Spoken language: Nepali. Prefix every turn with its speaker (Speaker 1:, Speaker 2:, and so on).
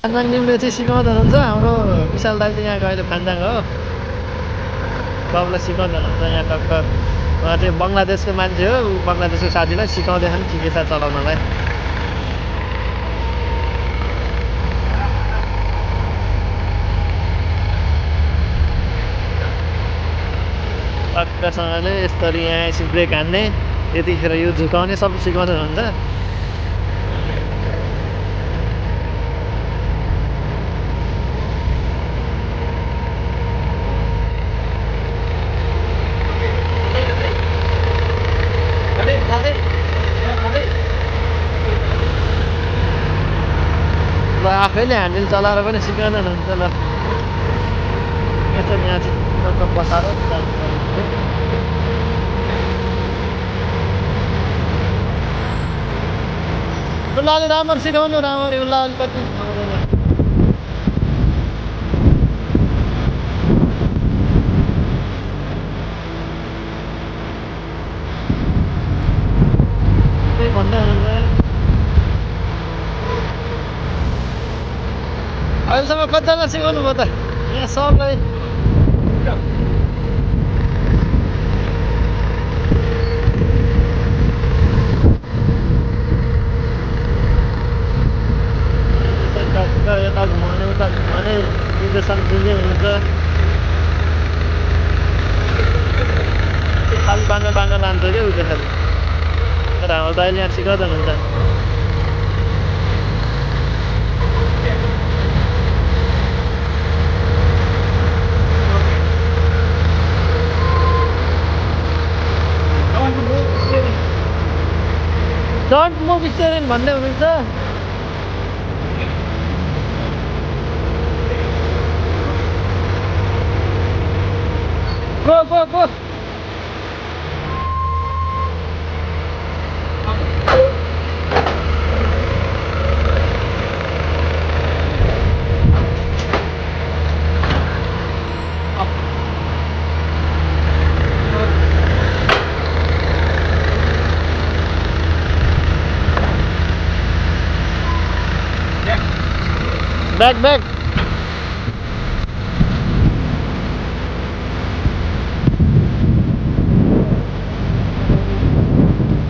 Speaker 1: फान्जाङले चाहिँ सिकाउँदै हुनुहुन्छ हाम्रो विशाल दाइ चाहिँ यहाँको अहिले फान्जाङ हो बाबुलाई सिकाउँदै हुनुहुन्छ यहाँ टक्क उहाँ चाहिँ बङ्गलादेशको मान्छे हो बङ्गलादेशको साथीलाई सिकाउँदैछन् के छ चलाउनलाई टक्कसँगले यसरी यहाँ यसो ब्रेक हान्ने त्यतिखेर यो झुकाउने सब सिकाउँदै हुनुहुन्छ ल आफैले ह्यान्डल चलाएर पनि सिकाउँदै हुनुहुन्छ ल यसो यहाँ चाहिँ टक्क बसाएर उसलाई अलि राम्ररी सिकाउनु राम्ररी उसलाई अलिकति भन्दै हुनुहुन्छ अहिलेसम्म कतिजना सिकाउनु भयो त यहाँ सबलाई यता घुमाउने उता घुमाउने निर्देशन दिँदै हुनुहुन्छ खालि बाङ्गो बाङ्गो लान्छ क्या उयो खालि तर हाम्रो दाइले यहाँ सिकाउँदै हुनुहुन्छ डन्ट मुभ स्टेरिङ भन्दै हुनुहुन्छ go go go back back